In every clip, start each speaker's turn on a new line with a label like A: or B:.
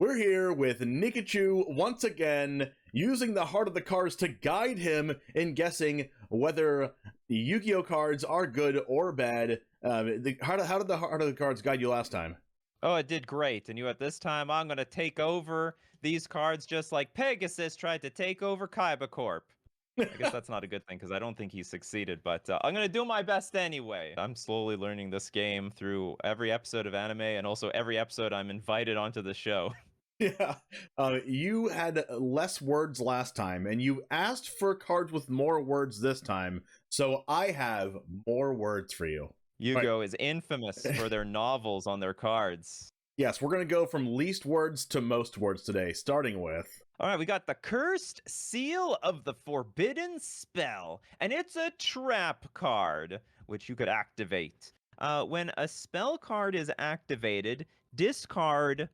A: We're here with Nikachu once again, using the heart of the cards to guide him in guessing whether the Yu-Gi-Oh cards are good or bad. How did the heart of the cards guide you last time?
B: Oh, it did great. And you at this time, I'm going to take over these cards just like Pegasus tried to take over Kaiba Corp. I guess that's not a good thing because I don't think he succeeded, but I'm going to do my best anyway. I'm slowly learning this game through every episode of anime and also every episode I'm invited onto the show.
A: Yeah, you had less words last time, and you asked for cards with more words this time, so I have more words for you.
B: Yugioh is infamous for their novels on their cards.
A: Yes, we're going to go from least words to most words today, starting with...
B: All right, we got the Cursed Seal of the Forbidden Spell, and it's a trap card, which you could activate. When a spell card is activated, discard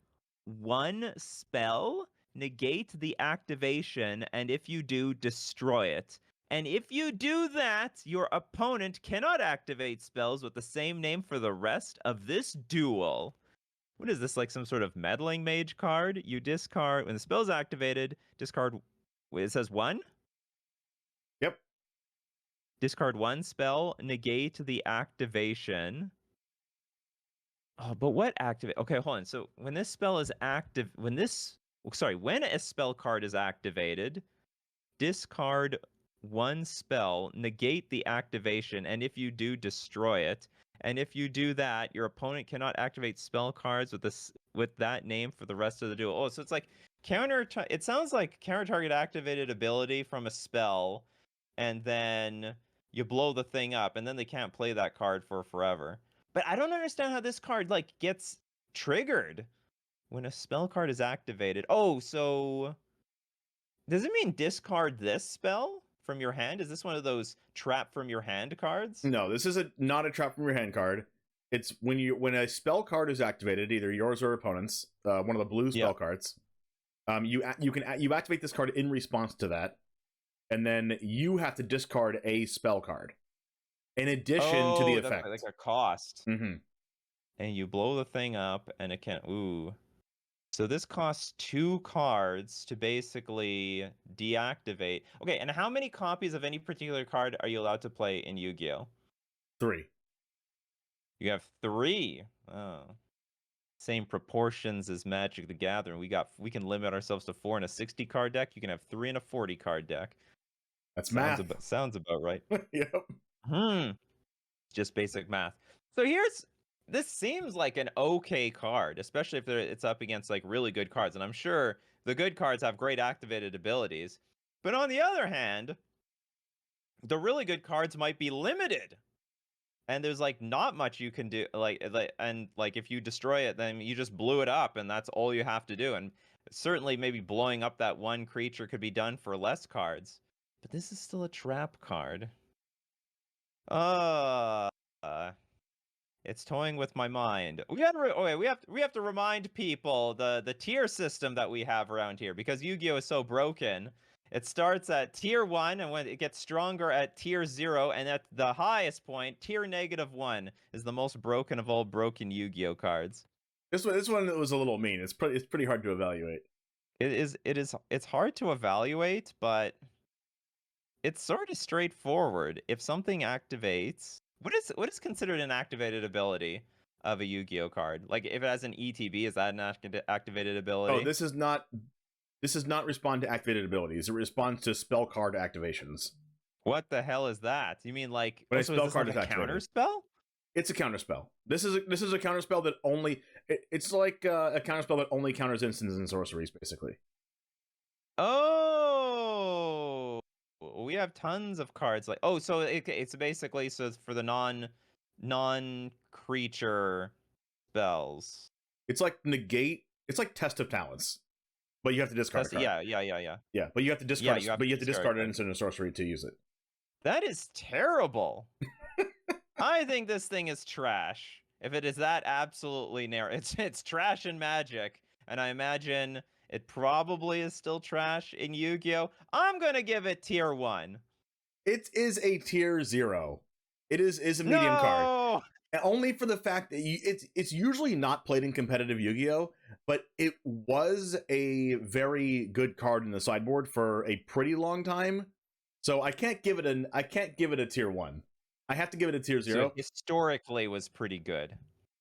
B: one spell, negate the activation, and if you do, destroy it. And if you do that, your opponent cannot activate spells with the same name for the rest of this duel. What is this, like some sort of meddling mage card? You discard, when the spell is activated, discard, wait, it says one?
A: Yep.
B: Discard one spell, negate the activation. Oh, but what activate? Okay, hold on. So when this spell is active, when a spell card is activated, discard one spell, negate the activation, and if you do, destroy it. And if you do that, your opponent cannot activate spell cards with that name for the rest of the duel. Oh, so it's like it sounds like counter target activated ability from a spell, and then you blow the thing up, and then they can't play that card for forever. But I don't understand how this card like gets triggered when a spell card is activated. Oh, so does it mean discard this spell from your hand? Is this one of those trap from your hand cards?
A: No, this is not a trap from your hand card. It's when a spell card is activated, either yours or opponent's, one of the blue spell cards. You activate this card in response to that, and then you have to discard a spell card in addition to the effect.
B: Like a cost.
A: Mm-hmm.
B: And you blow the thing up, and it can So this costs 2 cards to basically deactivate. Okay, and how many copies of any particular card are you allowed to play in Yu-Gi-Oh?
A: 3.
B: You have 3. Oh. Same proportions as Magic the Gathering. We can limit ourselves to 4 in a 60 card deck. You can have 3 in a 40 card deck.
A: That's math.
B: Sounds about right.
A: Yep.
B: Just basic math. So this seems like an okay card, especially if it's up against like really good cards. And I'm sure the good cards have great activated abilities. But on the other hand, the really good cards might be limited. And there's like not much you can do. And if you destroy it, then you just blew it up, and that's all you have to do. And certainly maybe blowing up that one creature could be done for less cards. But this is still a trap card. It's toying with my mind. We have to remind people the tier system that we have around here, because Yu-Gi-Oh is so broken. It starts at tier 1, and when it gets stronger at tier 0, and at the highest point, tier -1 is the most broken of all broken Yu-Gi-Oh cards.
A: This one was a little mean. It's pretty hard to evaluate.
B: It's hard to evaluate, but it's sort of straightforward. If something activates, what is considered an activated ability of a Yu-Gi-Oh card? Like if it has an ETB, is that an activated ability?
A: Oh, this is not respond to activated abilities. It responds to spell card activations.
B: What the hell is that? You mean like
A: when a spell card is
B: like a counter spell?
A: It's a counter spell. This is a counter spell that only it's like a counter spell that only counters instants and sorceries, basically.
B: Oh, we have tons of cards like so it's basically for the non-creature spells.
A: It's like negate. It's like Test of Talents, but you have to discard a card.
B: Yeah,
A: but you have to discard. But you have to discard an instant and sorcery to use it.
B: That is terrible. I think this thing is trash. If it is that absolutely narrow, it's trash in Magic, and I imagine it probably is still trash in Yu-Gi-Oh. I'm gonna give it tier 1.
A: It is a tier 0. It is a medium card. Only for the fact that it's usually not played in competitive Yu-Gi-Oh, but it was a very good card in the sideboard for a pretty long time. So I can't give it a tier 1. I have to give it a tier 0.
B: So historically was pretty good.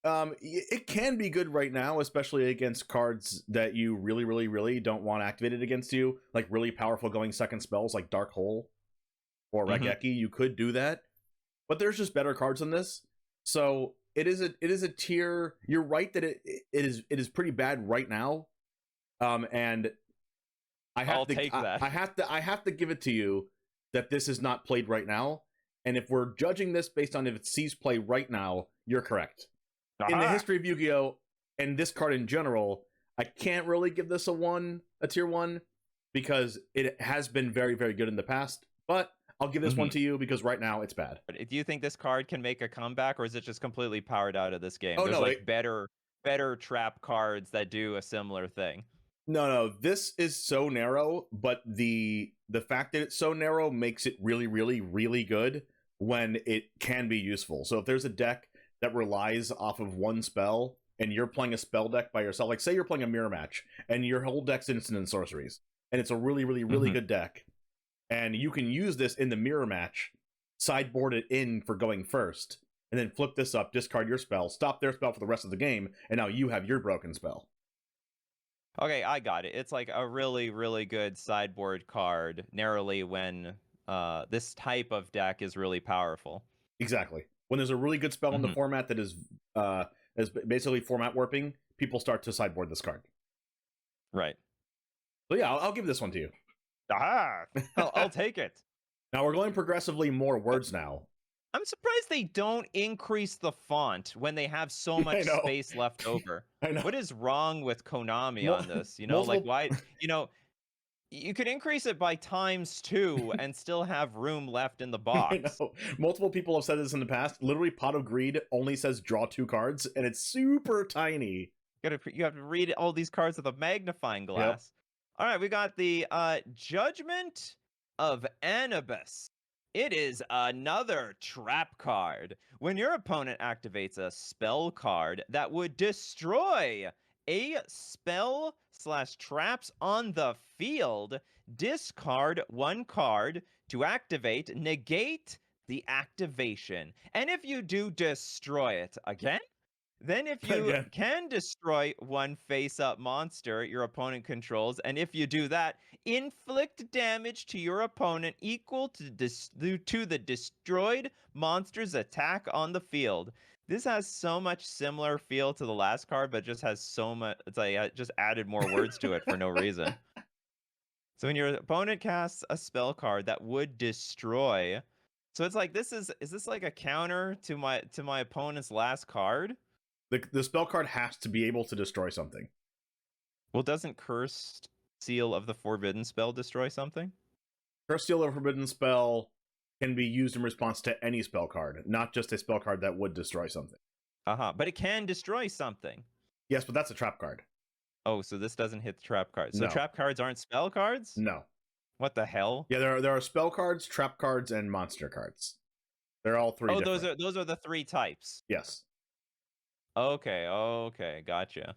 A: It can be good right now, especially against cards that you really, really, really don't want activated against you, like really powerful going second spells like Dark Hole or Raigeki. You could do that, but there's just better cards than this. So it is a tier. You're right that it is pretty bad right now. And
B: I'll take that.
A: I have to give it to you that this is not played right now. And if we're judging this based on if it sees play right now, you're correct. In the history of Yu-Gi-Oh! And this card in general, I can't really give this a tier 1, because it has been very, very good in the past. But I'll give this one to you because right now it's bad.
B: Do you think this card can make a comeback, or is it just completely powered out of this game?
A: Oh,
B: There's
A: no,
B: like better trap cards that do a similar thing.
A: No, this is so narrow, but the fact that it's so narrow makes it really, really, really good when it can be useful. So if there's a deck that relies off of one spell and you're playing a spell deck by yourself, like say you're playing a mirror match and your whole deck's instant and sorceries, and it's a really, really, really good deck, and you can use this in the mirror match, sideboard it in for going first, and then flip this up, discard your spell, stop their spell for the rest of the game, and now you have your broken spell.
B: Okay, I got it. It's like a really, really good sideboard card, narrowly when this type of deck is really powerful.
A: Exactly. When there's a really good spell in the format that is basically format warping, people start to sideboard this card.
B: Right.
A: So yeah, I'll give this one to you.
B: Aha! I'll take it.
A: Now we're going progressively more words now.
B: I'm surprised they don't increase the font when they have so much space left over. What is wrong with Konami on this? You know, like why? You know, you could increase it by *2 and still have room left in the box.
A: I know. Multiple people have said this in the past. Literally, Pot of Greed only says draw 2 cards, and it's super tiny.
B: You have to read all these cards with a magnifying glass. Yep. All right, we got the Judgment of Anubis. It is another trap card. When your opponent activates a spell card that would destroy a spell/traps on the field, discard 1 card to activate, negate the activation. And if you do, destroy it again. Then if you can destroy 1 face-up monster your opponent controls, and if you do that, inflict damage to your opponent equal to the destroyed monster's attack on the field. This has so much similar feel to the last card, but just has so much, it's like I just added more words to it for no reason. So when your opponent casts a spell card that would destroy, so it's like is this like a counter to my opponent's last card?
A: The spell card has to be able to destroy something.
B: Well, doesn't Cursed Seal of the Forbidden Spell destroy something?
A: Cursed Seal of the Forbidden Spell can be used in response to any spell card, not just a spell card that would destroy something.
B: But it can destroy something.
A: Yes, but that's a trap card.
B: Oh, so this doesn't hit the trap cards. So
A: no.
B: Trap cards aren't spell cards?
A: No.
B: What the hell?
A: Yeah, there are spell cards, trap cards, and monster cards. They're all 3 different.
B: Oh, those are the 3 types.
A: Yes.
B: Okay, gotcha.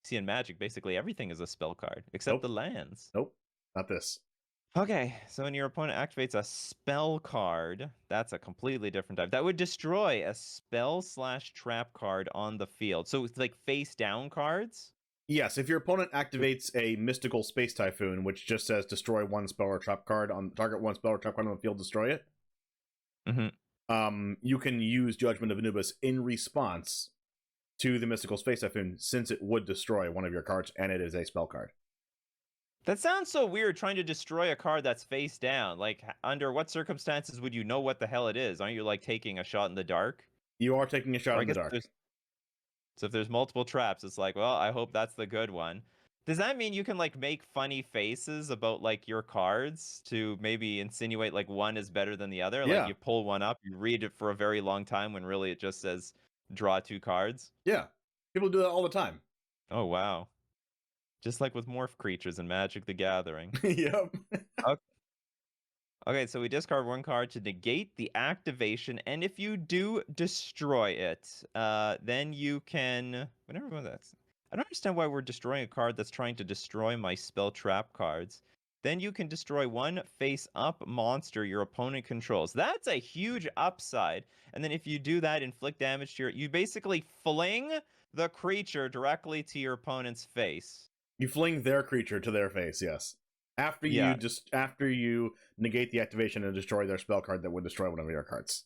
B: See, in Magic, basically everything is a spell card, except the lands.
A: Nope, not this.
B: Okay, so when your opponent activates a spell card, that's a completely different type. That would destroy a spell/trap card on the field. So it's like face-down cards?
A: Yes, if your opponent activates a Mystical Space Typhoon, which just says destroy 1 spell or trap card on target 1 spell or trap card on the field, destroy it. You can use Judgment of Anubis in response to the Mystical Space Typhoon, since it would destroy 1 of your cards, and it is a spell card.
B: That sounds so weird, trying to destroy a card that's face down. Like, under what circumstances would you know what the hell it is? Aren't you, like, taking a shot in the dark?
A: You are taking a shot in the dark.
B: So if there's multiple traps, it's like, well, I hope that's the good one. Does that mean you can, like, make funny faces about, like, your cards to maybe insinuate, like, one is better than the other?
A: Yeah.
B: Like, you pull one up, you read it for a very long time when really it just says draw 2 cards?
A: Yeah. People do that all the time.
B: Oh, wow. Just like with morph creatures in Magic the Gathering.
A: Yep.
B: Okay, so we discard 1 card to negate the activation, and if you do destroy it, then you can... Whenever that's... I don't understand why we're destroying a card that's trying to destroy my spell trap cards. Then you can destroy one face-up monster your opponent controls. That's a huge upside. And then if you do that, inflict damage to you basically fling the creature directly to your opponent's face.
A: You fling their creature to their face, yes. After you negate the activation and destroy their spell card that would destroy one of your cards.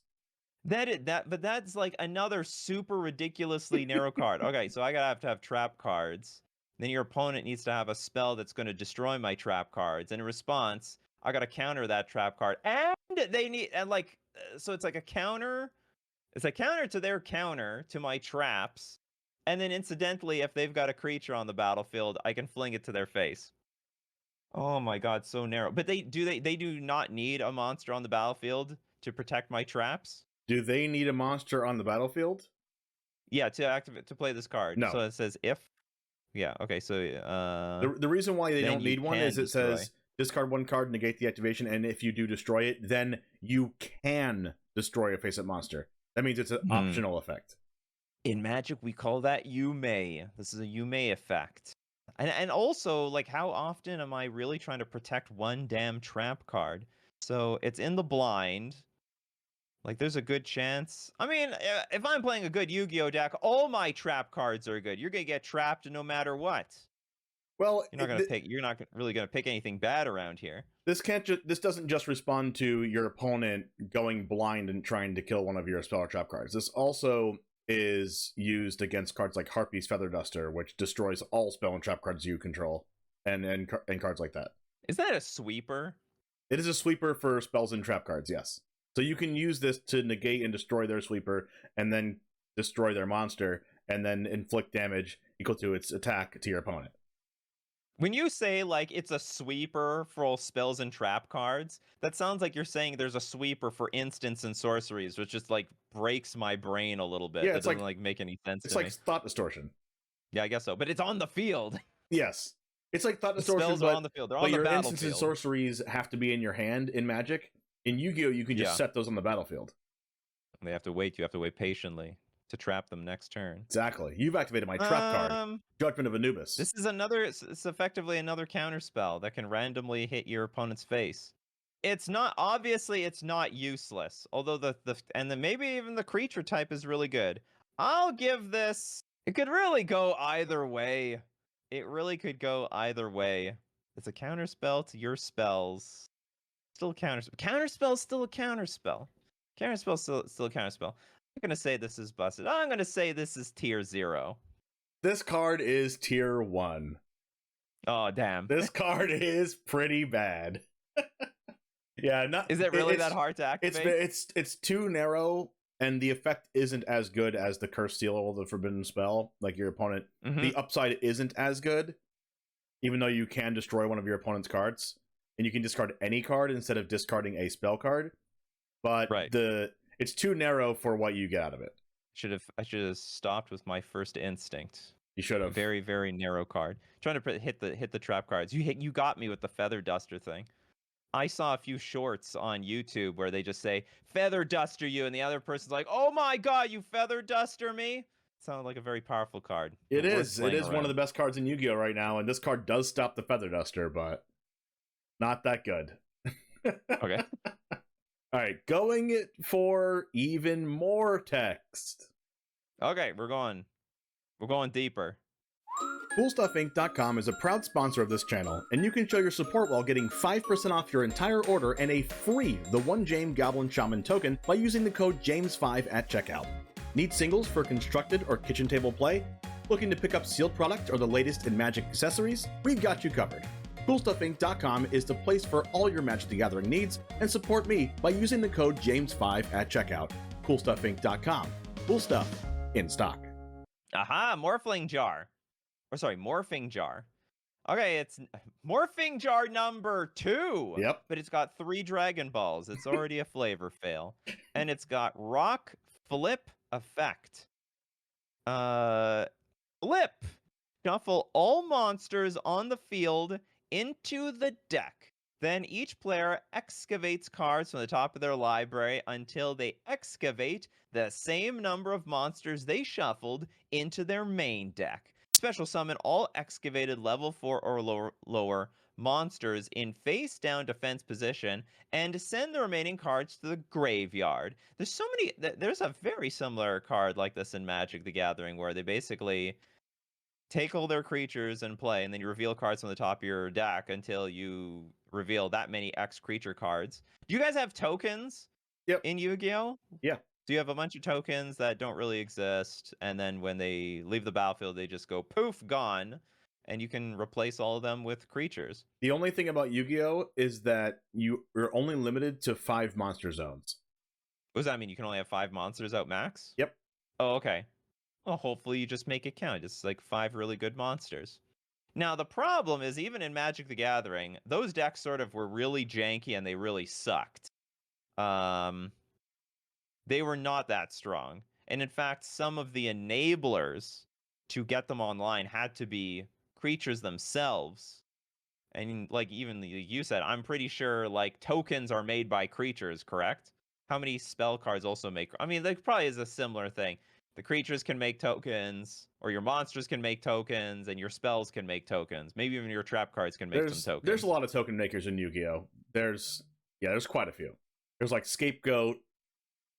B: But that's like another super ridiculously narrow card. Okay, so I gotta have to have trap cards. Then your opponent needs to have a spell that's going to destroy my trap cards. And in response, I gotta counter that trap card. And they need so it's like a counter. It's a counter to their counter to my traps. And then incidentally, if they've got a creature on the battlefield, I can fling it to their face. Oh my god, so narrow. But they do not need a monster on the battlefield to protect my traps.
A: Do they need a monster on the battlefield?
B: Yeah, to play this card.
A: No.
B: So it says if. Yeah, okay, so
A: the reason why they don't need one is it says discard one card, negate the activation, and if you do destroy it, then you can destroy a face-up monster. That means it's an optional effect.
B: In Magic, we call that you may. This is a you may effect. And also, like, how often am I really trying to protect one damn trap card? So it's in the blind. Like, there's a good chance. I mean, if I'm playing a good Yu-Gi-Oh deck, all my trap cards are good. You're gonna get trapped no matter what.
A: Well,
B: you're not really gonna pick anything bad around here.
A: This doesn't just respond to your opponent going blind and trying to kill one of your spell or trap cards. This also is used against cards like Harpy's Feather Duster, which destroys all spell and trap cards you control, and cards like that.
B: Is that a sweeper?
A: It is a sweeper for spells and trap cards, yes. So you can use this to negate and destroy their sweeper, and then destroy their monster, and then inflict damage equal to its attack to your opponent.
B: When you say, like, it's a sweeper for all spells and trap cards, that sounds like you're saying there's a sweeper for instants and sorceries, which just, like, breaks my brain a little bit. Yeah, it doesn't, like, make any sense to me.
A: It's like thought distortion.
B: Yeah, I guess so. But it's on the field.
A: Yes. It's like thought distortion,
B: spells are on the field. They're on the battlefield.
A: Your instants and sorceries have to be in your hand in Magic. In Yu-Gi-Oh, you can just set those on the battlefield.
B: They have to wait. You have to wait patiently to trap them next turn.
A: Exactly. You've activated my trap card, Judgment of Anubis.
B: This is it's effectively another counter spell that can randomly hit your opponent's face. It's not useless. Although maybe even the creature type is really good. I'll give this. It could really go either way. It really could go either way. It's a counter spell to your spells. Still a counter spell. Counter spell is still a counter spell. Counter spell is still a counter spell. I'm gonna say this is busted. I'm gonna say this is tier 0.
A: This card is tier 1.
B: Oh damn!
A: This card is pretty bad. Yeah,
B: Is it really that hard to activate?
A: It's too narrow, and the effect isn't as good as the Curse Seal, the Forbidden Spell. Like your opponent, the upside isn't as good, even though you can destroy one of your opponent's cards, and you can discard any card instead of discarding a spell card. But it's too narrow for what you get out of it. I should have stopped with my first instinct. You should have. Very, very narrow card. Trying to hit the trap cards. You got me with the Feather Duster thing. I saw a few shorts on YouTube where they just say Feather Duster you, and the other person's like, "Oh my god, you Feather Duster me!" Sounded like a very powerful card. It is one of the best cards in Yu-Gi-Oh right now, and this card does stop the Feather Duster, but not that good. Okay. All right, going for even more text. Okay, we're going deeper. CoolStuffInc.com is a proud sponsor of this channel, and you can show your support while getting 5% off your entire order and a free The One James Goblin Shaman token by using the code JAMES5 at checkout. Need singles for constructed or kitchen table play? Looking to pick up sealed product or the latest in Magic accessories? We've got you covered. CoolStuffInc.com is the place for all your Magic the Gathering needs, and support me by using the code JAMES5 at checkout. CoolStuffInc.com. Cool stuff in stock. Aha, Morphling Jar. Morphing Jar. Okay, it's Morphing Jar number 2. Yep. But it's got 3 Dragon Balls. It's already a flavor fail. And it's got Rock Flip Effect. Flip. Shuffle all monsters on the field into the deck. Then each player excavates cards from the top of their library until they excavate the same number of monsters they shuffled into their main deck.
B: Special summon all excavated level 4 or lower monsters in face down defense position and send the remaining cards to the graveyard. There's so many. There's a very similar card like this in Magic the Gathering where they basically take all their creatures and play, and then you reveal cards from the top of your deck until you reveal that many X creature cards. Do you guys have tokens
A: Yep.
B: in Yu-Gi-Oh?
A: Yeah.
B: Do you have a bunch of tokens that don't really exist, and then when they leave the battlefield, they just go poof, gone, and you can replace all of them with creatures?
A: The only thing about Yu-Gi-Oh is that you are only limited to 5 monster zones.
B: What does that mean? You can only have 5 monsters out max?
A: Yep.
B: Oh, okay. Well, hopefully you just make it count. It's like 5 really good monsters. Now, the problem is, even in Magic the Gathering, those decks sort of were really janky and they really sucked. They were not that strong. And in fact, some of the enablers to get them online had to be creatures themselves. And like even you said, I'm pretty sure like tokens are made by creatures, correct? How many spell cards also make? I mean, there probably is a similar thing. The creatures can make tokens, or your monsters can make tokens, and your spells can make tokens. Maybe even your trap cards can make some tokens.
A: There's a lot of token makers in Yu-Gi-Oh. There's quite a few. There's like Scapegoat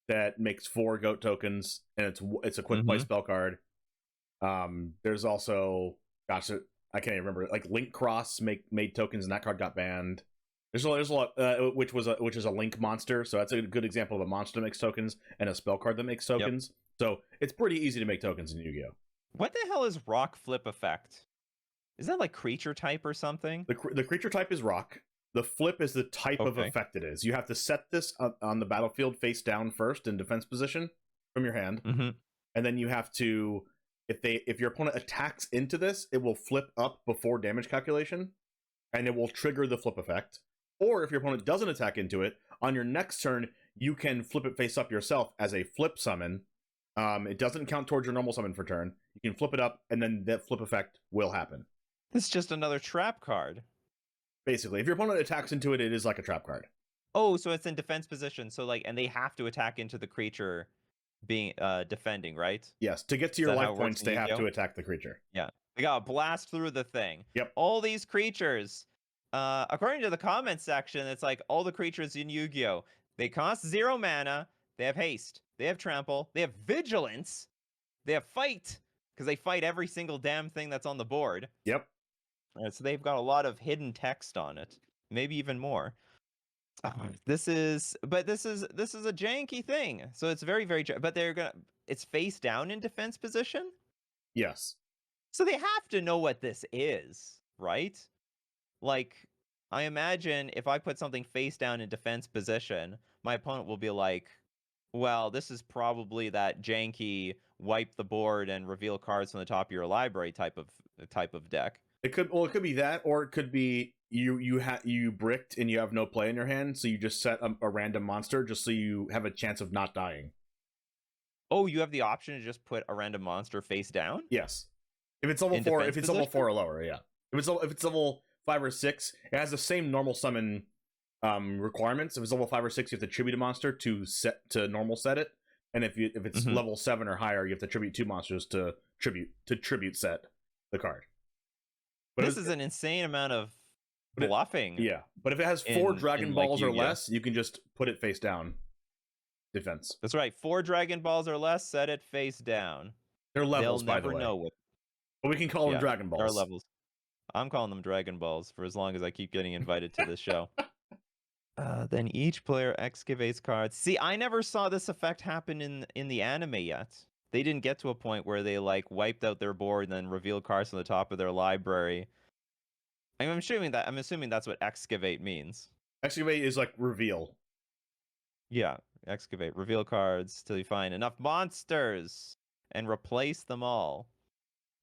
A: that makes 4 goat tokens, and it's a quick play spell card. There's also, gosh, I can't even remember. Like Link Cross made tokens, and that card got banned. There's a lot, which is a Link monster, so that's a good example of a monster that makes tokens and a spell card that makes tokens. Yep. So it's pretty easy to make tokens in Yu-Gi-Oh.
B: What the hell is Rock Flip Effect? Is that like creature type or something?
A: The creature type is Rock. The flip is the type of effect it is. You have to set this on the battlefield face down first in defense position from your hand, and then you have to, if your opponent attacks into this, it will flip up before damage calculation, and it will trigger the flip effect. Or if your opponent doesn't attack into it, on your next turn, you can flip it face up yourself as a flip summon. It doesn't count towards your normal summon for turn. You can flip it up, and then that flip effect will happen.
B: It's just another trap card.
A: Basically, if your opponent attacks into it, it is like a trap card.
B: Oh, so it's in defense position. So like, and they have to attack into the creature being defending, right?
A: Yes, to get to your life points, they have to attack the creature.
B: Yeah, they gotta blast through the thing.
A: Yep.
B: All these creatures, according to the comment section, it's like all the creatures in Yu-Gi-Oh! They cost 0 mana, they have haste, they have trample, they have vigilance, they have fight, because they fight every single damn thing that's on the board.
A: Yep.
B: So they've got a lot of hidden text on it, maybe even more. This is a janky thing. So it's very, very, but it's face down in defense position.
A: Yes.
B: So they have to know what this is, right? Like, I imagine if I put something face down in defense position, my opponent will be like, well, this is probably that janky wipe the board and reveal cards from the top of your library type of deck.
A: It could be that, or it could be you bricked and you have no play in your hand, so you just set a random monster just so you have a chance of not dying.
B: Oh, you have the option to just put a random monster face down?
A: Yes. If it's level 4, if it's level 4 or lower, yeah. If it's level 5 or 6, it has the same normal summon requirements. If it's level 5 or 6, you have to tribute a monster to normal set it. And if it's level 7 or higher, you have to tribute 2 monsters to tribute set the card.
B: But this is an insane amount of bluffing.
A: Yeah, but if it has 4 Dragon Balls or less, you can just put it face down. Defense.
B: That's right. 4 Dragon Balls or less, set it face down.
A: They're levels, by the way.
B: Know it.
A: But we can call them Dragon Balls.
B: They're levels. I'm calling them Dragon Balls for as long as I keep getting invited to this show. Then each player excavates cards. See, I never saw this effect happen in the anime yet. They didn't get to a point where they like wiped out their board and then revealed cards on the top of their library. I'm assuming that's what excavate means.
A: Excavate is like reveal.
B: Yeah, excavate, reveal cards till you find enough monsters and replace them all.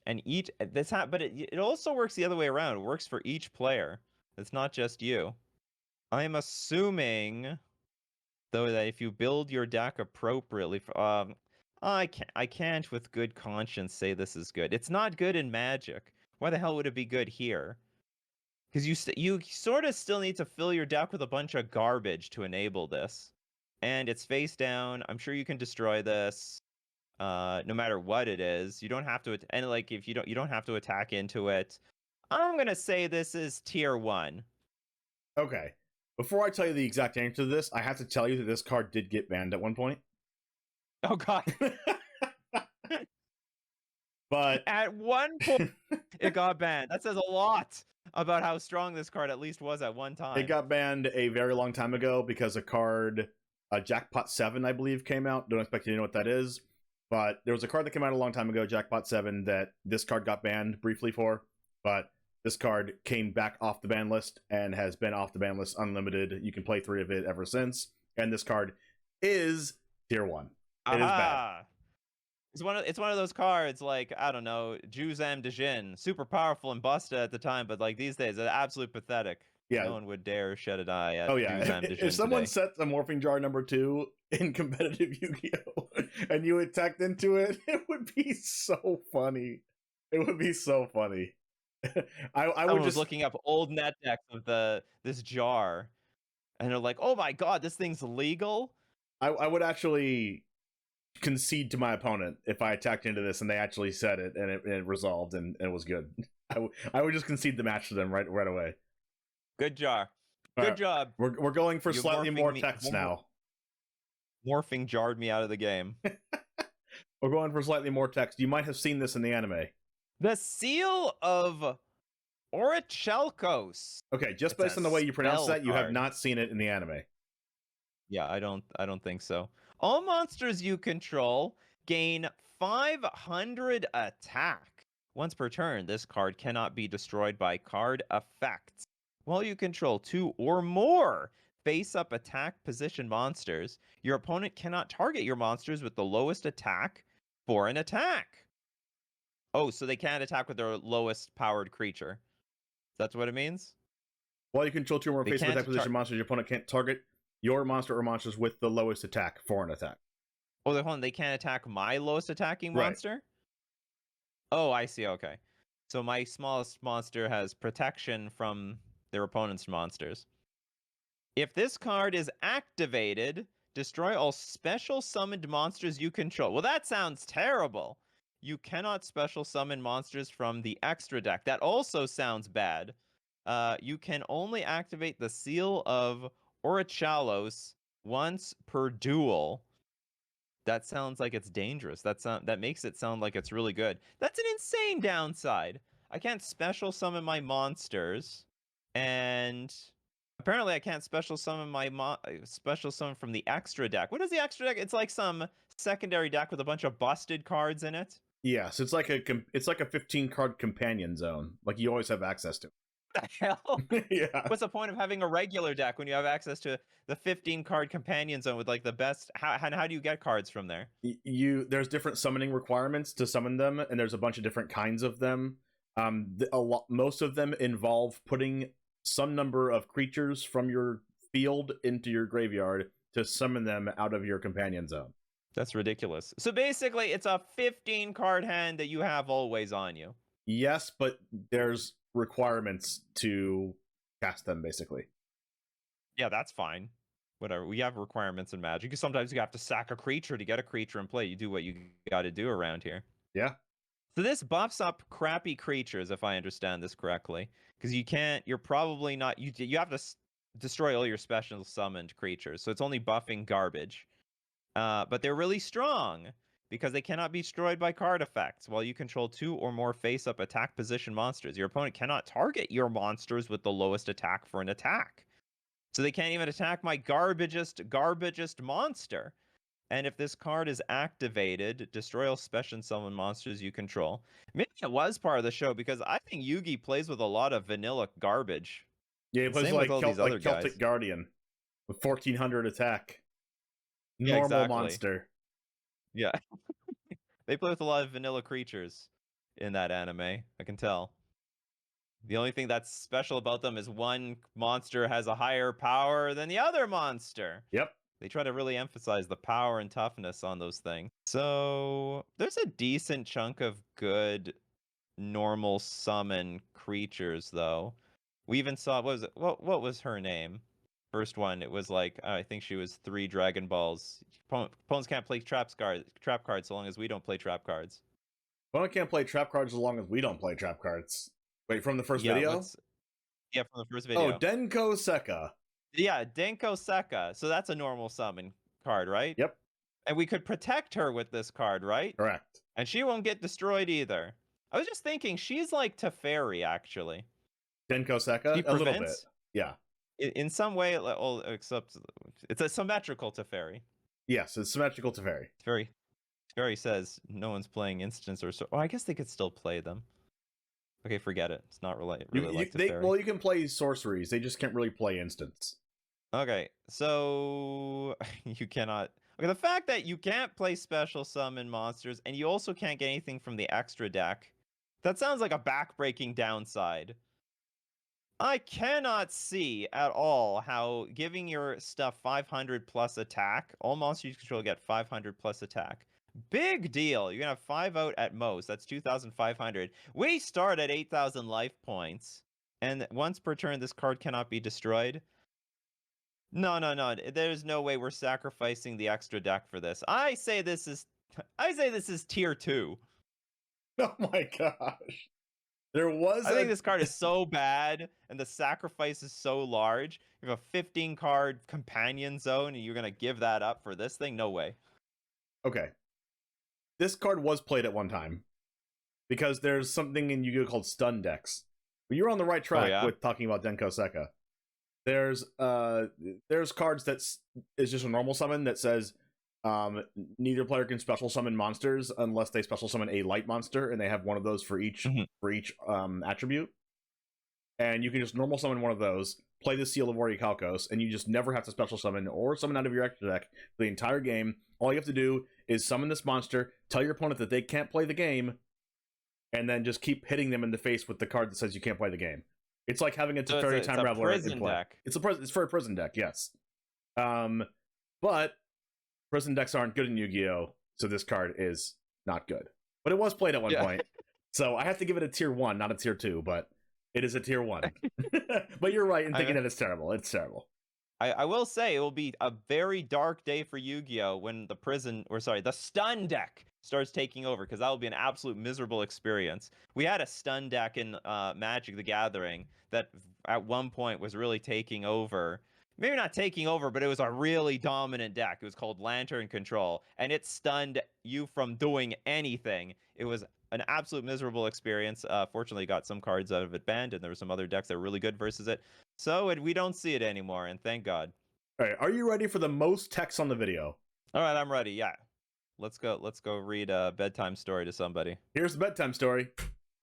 B: And but it also works the other way around. It works for each player. It's not just you. I'm assuming though that if you build your deck appropriately, I can't with good conscience say this is good. It's not good in Magic. Why the hell would it be good here? Because you sort of still need to fill your deck with a bunch of garbage to enable this. And it's face down. I'm sure you can destroy this. no matter what it is. You don't have to, and like if you don't have to attack into it. I'm gonna say this is tier 1.
A: Okay. Before I tell you the exact answer to this, I have to tell you that this card did get banned at one point.
B: Oh god.
A: But
B: At one point it got banned. That says a lot about how strong this card at least was at one time.
A: it got banned a very long time ago because a card, Jackpot 7, I believe, came out. Don't expect you to know what that is. But there was a card that came out a long time ago, Jackpot 7, that this card got banned briefly for. But this card came back off the ban list and has been off the ban list unlimited. You can play 3 of it ever since. And this card is tier 1. It is bad.
B: It's one of those cards like, I don't know, Juzam Dejin, super powerful and busted at the time, but like these days, it's absolutely pathetic.
A: Yeah.
B: No one would dare shed an eye at
A: Oh yeah.
B: Juzam Dejin
A: If someone
B: today.
A: sets a Morphing Jar number 2 in competitive Yu-Gi-Oh! And you attacked into it, it would be so funny. It would be so funny. I would
B: was
A: just
B: looking up old net decks of this jar, and they're like, "Oh my god, this thing's legal."
A: I would actually concede to my opponent if I attacked into this and they actually said it and it resolved and it was good. I would just concede the match to them right away.
B: Good jar. Good job.
A: We're going for
B: You
A: slightly more
B: morphing
A: text now.
B: Morphing jarred me out of the game.
A: We're going for slightly more text. You might have seen this in the anime.
B: The Seal of Orichalcos.
A: Okay, just
B: It's
A: based
B: a
A: on the way you pronounce
B: spell
A: that, you have
B: card.
A: not seen it in the anime.
B: Yeah, I don't think so. All monsters you control gain 500 attack. Once per turn, this card cannot be destroyed by card effects. While you control 2 or more face-up attack position monsters, your opponent cannot target your monsters with the lowest attack for an attack. Oh, so they can't attack with their lowest powered creature. That's what it means?
A: While you control 2 or more
B: They
A: face-up
B: can't
A: attack position monsters, your opponent can't target your monster or monsters with the lowest attack for an attack.
B: Oh, hold on, they can't attack my lowest attacking
A: Right.
B: monster? Oh, I see, okay. So my smallest monster has protection from their opponent's monsters. If this card is activated, destroy all special summoned monsters you control. Well, that sounds terrible. You cannot special summon monsters from the extra deck. That also sounds bad. You can only activate the Seal of Orichalos once per duel. That sounds like it's dangerous. That makes it sound like it's really good. That's an insane downside. I can't special summon my monsters, and apparently I can't special summon special summon from the extra deck. What is the extra deck? It's like some secondary deck with a bunch of busted cards in it.
A: Yes, it's like a 15-card companion zone. Like you always have access to.
B: What the hell?
A: Yeah.
B: What's the point of having a regular deck when you have access to the 15-card companion zone with like the best? How do you get cards from there?
A: There's different summoning requirements to summon them, and there's a bunch of different kinds of them. Most of them involve putting some number of creatures from your field into your graveyard to summon them out of your companion zone.
B: That's ridiculous. So basically, it's a 15-card hand that you have always on you.
A: Yes, but there's requirements to cast them, basically.
B: Yeah, that's fine. Whatever. We have requirements in Magic. Sometimes you have to sack a creature to get a creature in play. You do what you got to do around here.
A: Yeah.
B: So this buffs up crappy creatures, if I understand this correctly, because you're probably not, you have to destroy all your special summoned creatures. So it's only buffing garbage. But they're really strong because they cannot be destroyed by card effects. While you control 2 or more face-up attack position monsters, your opponent cannot target your monsters with the lowest attack for an attack. So they can't even attack my garbagest monster. And if this card is activated, destroy all special summon monsters you control. Maybe it was part of the show because I think Yugi plays with a lot of vanilla garbage.
A: Yeah, he plays
B: Same with all these other
A: Celtic
B: guys.
A: Guardian with 1400 attack.
B: Yeah,
A: Normal
B: exactly.
A: monster.
B: Yeah. They play with a lot of vanilla creatures in that anime. I can tell. The only thing that's special about them is one monster has a higher power than the other monster.
A: Yep.
B: They try to really emphasize the power and toughness on those things. So there's a decent chunk of good normal summon creatures, though. We even saw, what was her name? First one, it was like I think she was 3 Dragon Balls. Opponents can't play trap cards so long as we don't play trap cards.
A: Opponent can't play trap cards as long as we don't play trap cards. Wait, from the first video?
B: Yeah, from the first
A: Oh,
B: video.
A: Denko Sekka.
B: Yeah, Denko Sekka. So that's a normal summon card, right?
A: Yep.
B: And we could protect her with this card, right?
A: Correct.
B: And she won't get destroyed either. I was just thinking, she's like Teferi, actually.
A: Denko Sekka? A little bit. Yeah.
B: In some way, except it's a symmetrical Teferi.
A: Yes, it's symmetrical Teferi.
B: Teferi says no one's playing instants or so. Oh, I guess they could still play them. Okay, forget it. It's not really like Teferi.
A: Well, you can play sorceries. They just can't really play instants.
B: Okay, so you cannot... Okay, the fact that you can't play special summon monsters and you also can't get anything from the extra deck, that sounds like a backbreaking downside. I cannot see at all how giving your stuff 500 plus attack, all monsters you control get 500 plus attack. Big deal. You're going to have 5 out at most. That's 2,500. We start at 8,000 life points. And once per turn, this card cannot be destroyed. No. There's no way we're sacrificing the extra deck for this. I say this is tier 2.
A: Oh my gosh. I
B: think this card is so bad and the sacrifice is so large. You have a 15 card companion zone and you're going to give that up for this thing? No way.
A: Okay. This card was played at one time because there's something in Yu-Gi-Oh called stun decks. But you're on the right track with talking about Denko Sekka. There's cards that is just a normal summon that says neither player can special summon monsters unless they special summon a light monster, and they have one of those for each attribute. And you can just normal summon one of those, play the Seal of Orichalcos, and you just never have to special summon or summon out of your extra deck for the entire game. All you have to do is summon this monster, tell your opponent that they can't play the game, and then just keep hitting them in the face with the card that says you can't play the game. It's like having a Teferi Time Raveler in play. Deck. It's for a prison deck, yes. But prison decks aren't good in Yu-Gi-Oh, so this card is not good. But it was played at one point, so I have to give it a tier 1, not a tier 2, but it is a tier 1. But you're right in thinking that it's terrible. It's terrible.
B: I will say it will be a very dark day for Yu-Gi-Oh when the stun deck starts taking over, because that will be an absolute miserable experience. We had a stun deck in Magic the Gathering that at one point was really taking over. Maybe not taking over, but it was a really dominant deck. It was called Lantern Control, and it stunned you from doing anything. It was an absolute miserable experience. Fortunately, got some cards out of it banned, and there were some other decks that were really good versus it. So we don't see it anymore, and thank God.
A: All right, are you ready for the most text on the video?
B: All right, I'm ready. Yeah, let's go read a bedtime story to somebody.
A: Here's the bedtime story.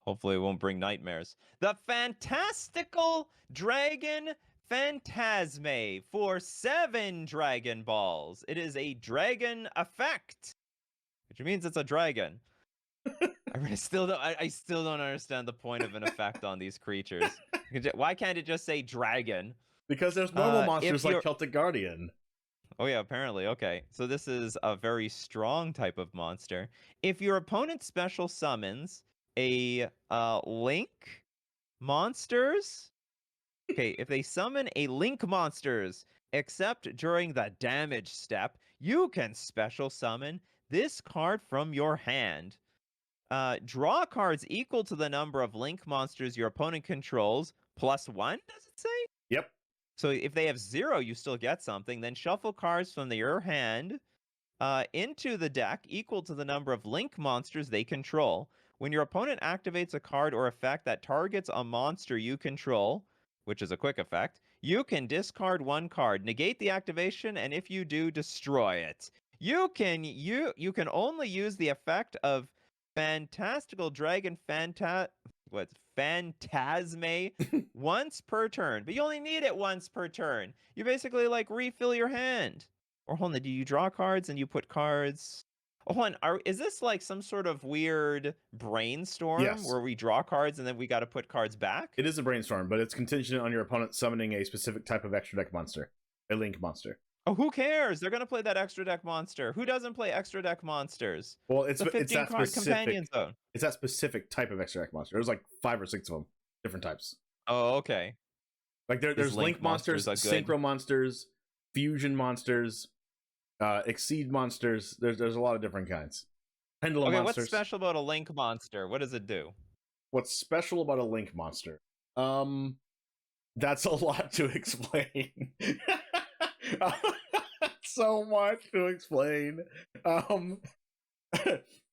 B: Hopefully, it won't bring nightmares. The fantastical dragon Phantasme for 7 Dragon Balls. It is a dragon effect, which means it's a dragon. I still don't understand the point of an effect on these creatures. Why can't it just say dragon?
A: Because there's normal monsters like Celtic Guardian.
B: Oh yeah, apparently. Okay, so this is a very strong type of monster. If your opponent special summons a link monsters... Okay, if they summon a link monsters, except during the damage step, you can special summon this card from your hand. Draw cards equal to the number of link monsters your opponent controls, +1, does it say?
A: Yep.
B: So if they have 0, you still get something. Then shuffle cards from your hand into the deck equal to the number of link monsters they control. When your opponent activates a card or effect that targets a monster you control, which is a quick effect, you can discard 1 card, negate the activation, and if you do, destroy it. You can only use the effect of Fantastical Dragon Phantasme once per turn, but you only need it once per turn. You basically like refill your hand. Or hold on, do you draw cards and you put cards? Oh, hold on, is this like some sort of weird brainstorm where we draw cards and then we got to put cards back?
A: It is a brainstorm, but it's contingent on your opponent summoning a specific type of extra deck monster, a link monster.
B: Oh, who cares? They're gonna play that extra deck monster. Who doesn't play extra deck monsters?
A: Well, it's that specific
B: companion zone.
A: It's that specific type of extra deck monster. There's like 5 or 6 of them, different types.
B: Oh, okay.
A: Like there's link monsters, synchro monsters, fusion monsters, exceed monsters. There's a lot of different kinds. Pendulum monsters.
B: What's special about a link monster? What does it do?
A: What's special about a link monster? That's a lot to explain. So much to explain.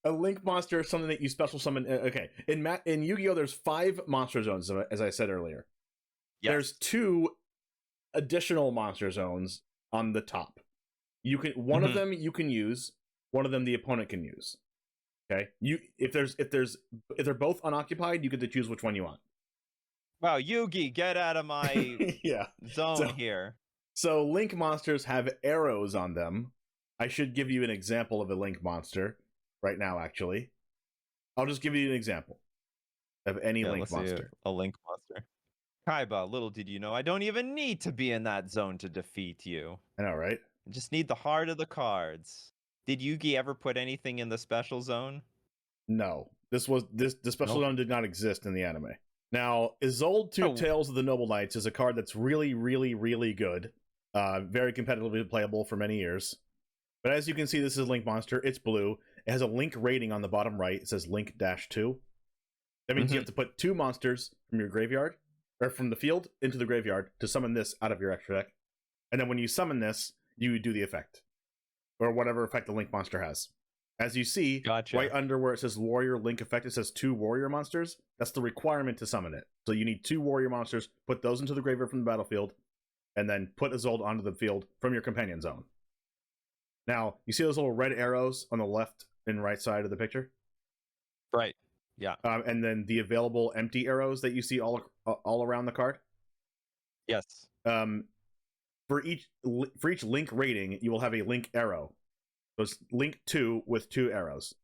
A: A link monster is something that you special summon. Okay, in Yu-Gi-Oh, there's 5 monster zones, as I said earlier. Yes. There's 2 additional monster zones on the top. You can one of them you can use, one of them the opponent can use. Okay, if they're both unoccupied, you get to choose which one you want.
B: Wow, Yugi, get out of my zone here.
A: So link monsters have arrows on them. I should give you an example of a link monster right now, actually. I'll just give you an example of any link monster.
B: A link monster. Kaiba, little did you know, I don't even need to be in that zone to defeat you.
A: I know, right?
B: I just need the heart of the cards. Did Yugi ever put anything in the special zone?
A: No. The special zone did not exist in the anime. Now, Isolde 2 Tales of the Noble Knights is a card that's really, really, really good. Very competitively playable for many years. But as you can see, this is a link monster. It's blue. It has a link rating on the bottom right. It says Link-2. That means you have to put 2 monsters from your graveyard, or from the field into the graveyard to summon this out of your extra deck. And then when you summon this, you do the effect. Or whatever effect the link monster has. As you see, right under where it says Warrior Link Effect, it says 2 Warrior monsters. That's the requirement to summon it. So you need 2 Warrior monsters, put those into the graveyard from the battlefield, and then put Isolde onto the field from your companion zone. Now, you see those little red arrows on the left and right side of the picture?
B: Right, yeah.
A: And then the available empty arrows that you see all around the card?
B: Yes.
A: For each link rating, you will have a link arrow. So it's link 2 with 2 arrows.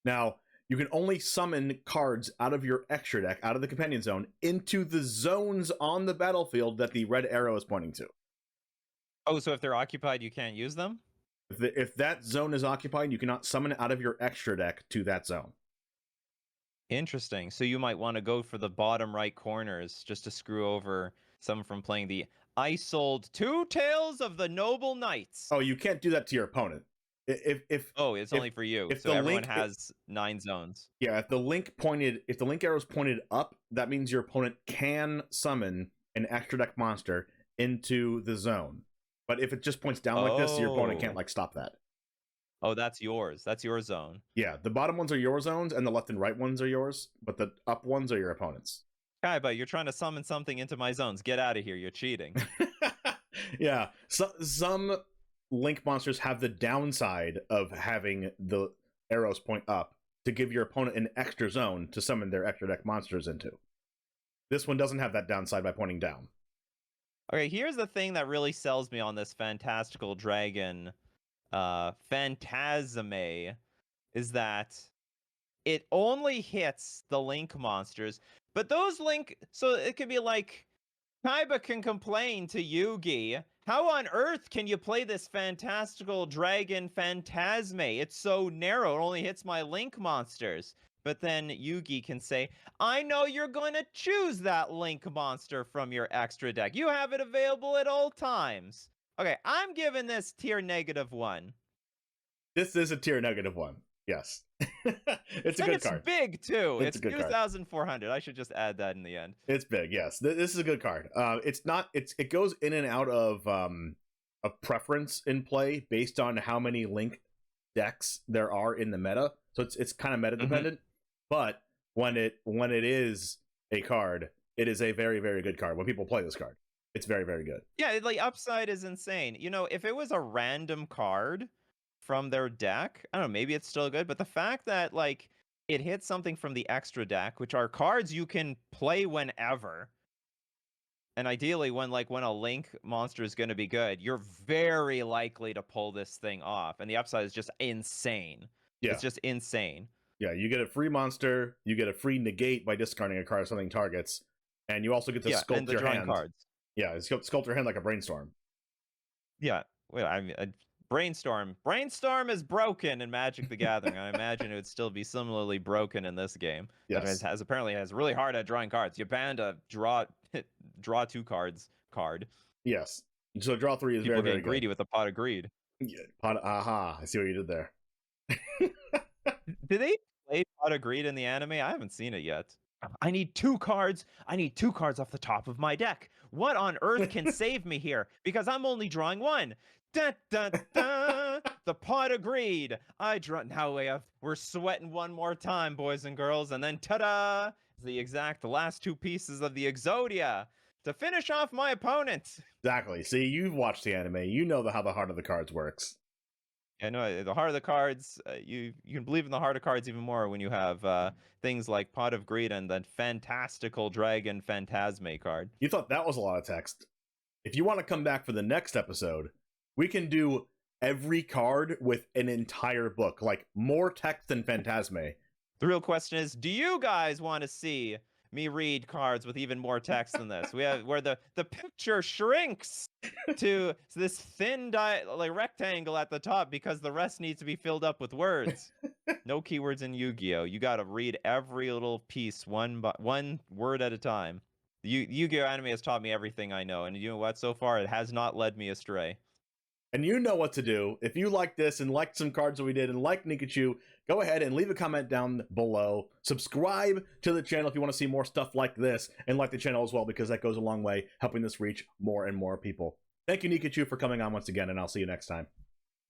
A: Now, you can only summon cards out of your extra deck, out of the companion zone, into the zones on the battlefield that the red arrow is pointing to.
B: Oh, so if they're occupied, you can't use them?
A: If that zone is occupied, you cannot summon out of your extra deck to that zone.
B: Interesting. So you might want to go for the bottom right corners just to screw over someone from playing the Isolde 2 Tales of the Noble Knights.
A: Oh, you can't do that to your opponent. It's
B: only for you. So everyone has 9 zones.
A: Yeah, if the link arrow is pointed up, that means your opponent can summon an extra deck monster into the zone. But if it just points down like this, your opponent can't stop that.
B: Oh, that's yours. That's your zone.
A: Yeah, the bottom ones are your zones, and the left and right ones are yours, but the up ones are your opponent's.
B: Kaiba, you're trying to summon something into my zones. Get out of here. You're cheating.
A: Yeah, some link monsters have the downside of having the arrows point up to give your opponent an extra zone to summon their extra deck monsters into. This one doesn't have that downside by pointing down.
B: Okay, here's the thing that really sells me on this fantastical dragon Phantasme is that it only hits the link monsters, but those so it could be like Kaiba can complain to Yugi, how on earth can you play this fantastical dragon Phantasme? It's so narrow, it only hits my link monsters. But then Yugi can say, I know you're going to choose that link monster from your extra deck. You have it available at all times. Okay, I'm giving this tier -1.
A: This is a tier -1. Yes. It's a good card.
B: It's big, too. It's 2,400. I should just add that in the end.
A: It's big, yes. This is a good card. It goes in and out of preference in play based on how many link decks there are in the meta. So it's kind of meta dependent. But when it is a card, it is a very, very good card. When people play this card, it's very, very good.
B: Yeah, upside is insane. You know, if it was a random card from their deck, I don't know, maybe it's still good. But the fact that it hits something from the extra deck, which are cards you can play whenever, and ideally when a link monster is going to be good, you're very likely to pull this thing off. And the upside is just insane. Yeah. It's just insane.
A: Yeah, you get a free monster, you get a free negate by discarding a card something targets, and you also get to sculpt your hand.
B: Cards.
A: Yeah, sculpt your hand like a brainstorm.
B: Yeah, well, I mean, Brainstorm. Brainstorm is broken in Magic the Gathering. I imagine it would still be similarly broken in this game.
A: Yes.
B: That apparently has really hard at drawing cards. You banned a draw 2 cards card.
A: Yes. So draw 3 is
B: People
A: very, very
B: getting greedy with the Pot of Greed.
A: Yeah, aha, I see what you did there.
B: Did they play Pot of Greed in the anime? I haven't seen it yet. I need 2 cards. I need 2 cards off the top of my deck. What on earth can save me here? Because I'm only drawing 1. Dun, dun, dun. The Pot of Greed. I draw. Now we're sweating one more time, boys and girls, and then ta-da! The exact last 2 pieces of the Exodia to finish off my opponent.
A: Exactly. See, you've watched the anime. You know how the heart of the cards works.
B: I know the heart of the cards. You can believe in the heart of cards even more when you have things like Pot of Greed and that fantastical Dragon Phantasme card.
A: You thought that was a lot of text. If you want to come back for the next episode, we can do every card with an entire book, like more text than Phantasme.
B: The real question is, do you guys want to see me read cards with even more text than this? We have where the picture shrinks to this thin rectangle at the top because the rest needs to be filled up with words. No keywords in Yu-Gi-Oh! You got to read every little piece one word at a time. The Yu-Gi-Oh! Anime has taught me everything I know, and you know what? So far, it has not led me astray.
A: And you know what to do. If you like this and like some cards that we did and like Nikachu, go ahead and leave a comment down below. Subscribe to the channel if you want to see more stuff like this, and like the channel as well, because that goes a long way helping this reach more and more people. Thank you, Nikachu, for coming on once again, and I'll see you next time.